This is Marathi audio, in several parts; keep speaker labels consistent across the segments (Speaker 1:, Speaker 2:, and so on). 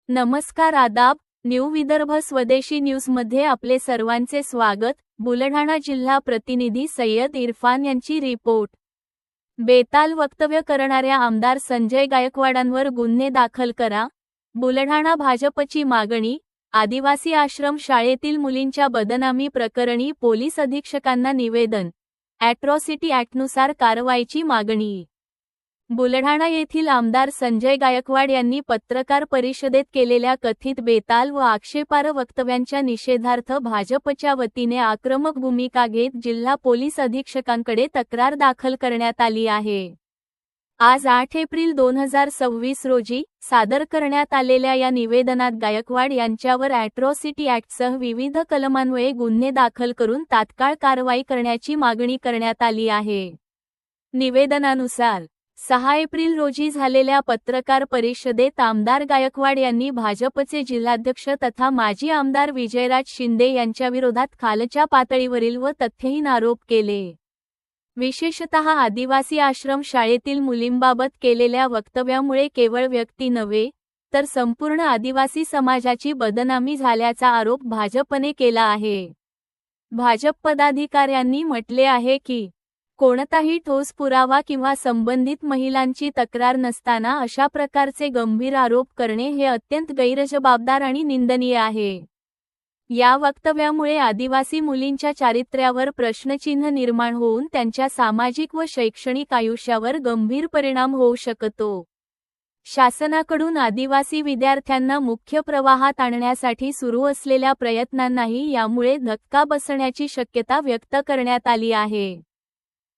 Speaker 1: नमस्कार आदाब, न्यू विदर्भ स्वदेशी न्यूजमध्ये आपले सर्वांचे स्वागत। बुलढाणा जिल्हा प्रतिनिधी सय्यद इरफान यांची रिपोर्ट। बेताल वक्तव्य करणाऱ्या आमदार संजय गायकवाडांवर गुन्हे दाखल करा। बुलढाणा भाजपची मागणी। आदिवासी आश्रम शाळेतील मुलींच्या बदनामी प्रकरणी पोलीस अधीक्षकांना निवेदन। ॲट्रॉसिटी ॲक्टनुसार कारवाईची मागणी। बुलढाणा येथील आमदार संजय गायकवाड यांनी पत्रकार परिषदेत केलेल्या कथित बेताल व आक्षेपार्ह वक्तव्यांच्या निषेधार्थ भाजपच्या वतीने आक्रमक भूमिका घेत जिल्हा पोलीस अधीक्षकांकडे तक्रार दाखल करण्यात आली आहे। आज 8 एप्रिल 2026 रोजी सादर करण्यात आलेल्या या निवेदनात गायकवाड यांच्यावर ॲट्रॉसिटी ॲक्टसह विविध कलमांन्वये गुन्हे दाखल करून तात्काळ कारवाई करण्याची मागणी करण्यात आली आहे। निवेदनानुसार 6 एप्रिल रोजी झालेल्या पत्रकार परिषदेत आमदार गायकवाड यांनी भाजपचे जिल्हाध्यक्ष तथा माजी आमदार विजयराज शिंदे यांच्याविरोधात खालच्या पातळीवरील व तथ्यहीन आरोप केले। विशेषतः आदिवासी आश्रम शाळेतील मुलींबाबत केलेल्या वक्तव्यामुळे केवळ व्यक्ती नव्हे तर संपूर्ण आदिवासी समाजाची बदनामी झाल्याचा आरोप भाजपने केला आहे। भाजप पदाधिकाऱ्यांनी म्हटले आहे की कोणताही ठोस पुरावा किंवा संबंधित महिलांची तक्रार नसताना अशा प्रकारचे गंभीर आरोप करणे हे अत्यंत गैरजबाबदार आणि निंदनीय आहे। या वक्तव्यामुळे आदिवासी मुलींच्या चारित्र्यावर प्रश्नचिन्ह निर्माण होऊन त्यांच्या सामाजिक व शैक्षणिक आयुष्यावर गंभीर परिणाम होऊ शकतो। शासनाकडून आदिवासी विद्यार्थ्यांना मुख्य प्रवाहात आणण्यासाठी सुरू असलेल्या प्रयत्नांनाही यामुळे धक्का बसण्याची शक्यता व्यक्त करण्यात आली आहे।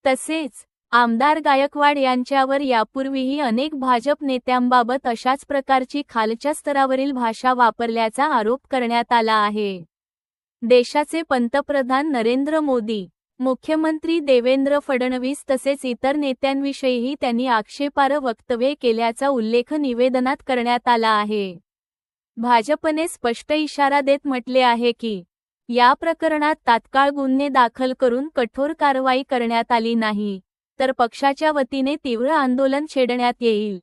Speaker 1: तसेच आमदार गायकवाड यांच्यावर यापूर्वीही अनेक भाजप नेत्यांबाबत अशाच प्रकारची खालच्या स्तरावरील भाषा वापरल्याचा आरोप करण्यात आला आहे। देशाचे पंतप्रधान नरेंद्र मोदी, मुख्यमंत्री देवेंद्र फडणवीस तसेच इतर नेत्यांविषयीही त्यांनी आक्षेपार्ह वक्तव्ये केल्याचा उल्लेख निवेदनात करण्यात आला आहे। भाजपने स्पष्ट इशारा देत म्हटले आहे की या प्रकरणात तात्काळ गुन्हे दाखल करून कठोर कारवाई करण्यात आली नाही तर पक्षाच्या वतीने तीव्र आंदोलन छेडण्यात येईल।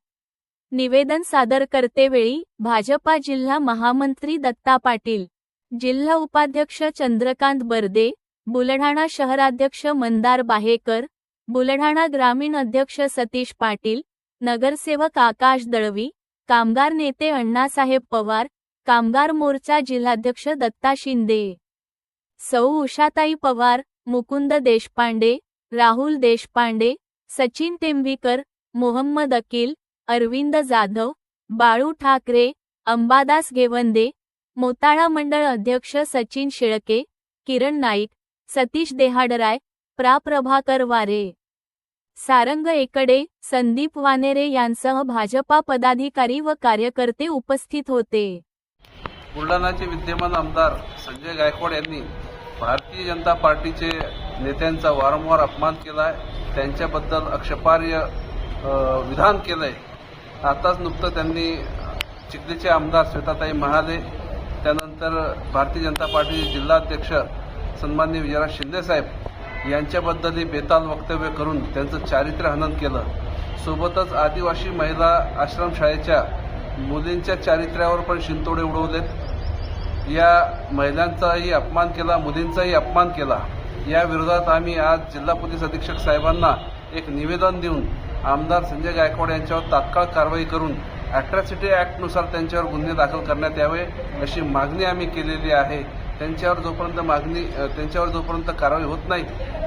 Speaker 1: निवेदन सादर करतेवेळी भाजपा जिल्हा महामंत्री दत्ता पाटील, जिल्हा उपाध्यक्ष चंद्रकांत बर्दे, बुलढाणा शहराध्यक्ष मंदार बाहेकर, बुलढाणा ग्रामीण अध्यक्ष सतीश पाटील, नगरसेवक आकाश दळवी, कामगार नेते अण्णासाहेब पवार, कामगार मोर्चा जिल्हाध्यक्ष दत्ता शिंदे, सौ उषाताई पवार, मुकुंद देशपांडे, राहुल देशपांडे, सचिन टेंभीकर, मोहम्मद अकील, अरविंद जाधव, बाळू ठाकरे, अंबादास घेवंदे, मोताळा मंडळ अध्यक्ष सचिन शेळके, किरण नाईक, सतीश देहाडराय, प्रा प्रभाकर वारे, सारंग एकड़े, संदीप वानेरे यांसह भाजपा पदाधिकारी व कार्यकर्ते उपस्थित होते।
Speaker 2: बुलढाणाचे विद्यमान आमदार संजय गायकवाड यांनी भारतीय जनता पार्टीचे नेत्यांचा वारंवार अपमान केलाय, त्यांच्याबद्दल आक्षेपार्ह विधान केलंय। आताच नुकतं त्यांनी चिखलीचे आमदार श्वेताताई महाले, त्यानंतर भारतीय जनता पार्टीचे जिल्हाध्यक्ष सन्माननीय विजयराज शिंदे साहेब यांच्याबद्दलही बेताल वक्तव्य करून त्यांचं चारित्र्य हनन केलं। सोबतच आदिवासी महिला आश्रमशाळेच्या मुलींच्या चारित्र्यावर पण शिंतोडे उडवलेत। या महिलांचाही अपमान केला, मुलींचाही अपमान केला। या विरोधात आम्ही आज जिल्हा पोलीस अधीक्षक साहेबांना एक निवेदन देऊन आमदार संजय गायकवाड यांच्यावर तात्काळ कारवाई करून ॲट्रॉसिटी ॲक्टनुसार त्यांच्यावर गुन्हे दाखल करण्यात यावे अशी मागणी आम्ही केलेली आहे। त्यांच्यावर जोपर्यंत कारवाई होत नाही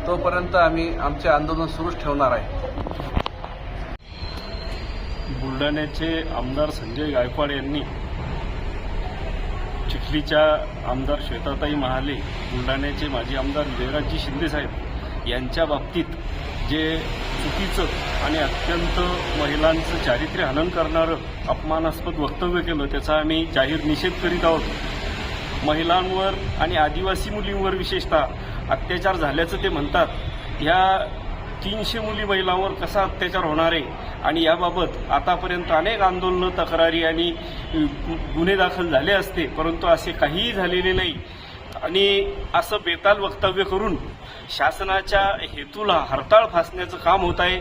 Speaker 2: तोपर्यंत आम्ही आमचे आंदोलन सुरूच ठेवणार आहे।
Speaker 3: बुलढाण्याचे आमदार संजय गायकवाड यांनी चिखलीच्या आमदार श्वेताताई महाले, बुलढाण्याचे माजी आमदार विजयराजजी शिंदे साहेब यांच्या बाबतीत जे चुकीचं आणि अत्यंत महिलांचं चारित्र्य हनन करणारं अपमानास्पद वक्तव्य केलं त्याचा आम्ही जाहीर निषेध करीत आहोत। महिलांवर आणि आदिवासी मुलींवर विशेषतः अत्याचार झाल्याचं ते म्हणतात। या 300 मुली महिलांवर कसा अत्याचार होणार आहे आणि याबाबत आतापर्यंत अनेक आंदोलनं, तक्रारी आणि गुन्हे दाखल झाले असते, परंतु असे काहीही झालेले नाही। आणि असं बेताल वक्तव्य करून शासनाच्या हेतूला हरताळ फासण्याचं काम होत आहे.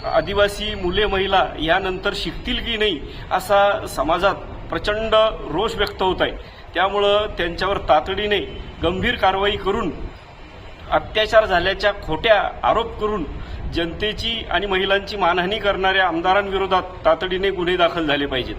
Speaker 3: आदिवासी मुले महिला यानंतर शिकतील की नाही असा समाजात प्रचंड रोष व्यक्त होत आहे. त्यामुळं त्यांच्यावर तातडीने गंभीर कारवाई करून अत्याचार झाल्याच्या खोट्या आरोप करून जनतेची आणि महिलांची मानहानी करणाऱ्या आमदारांविरोधात तातडीने गुन्हे दाखल झाले पाहिजेत.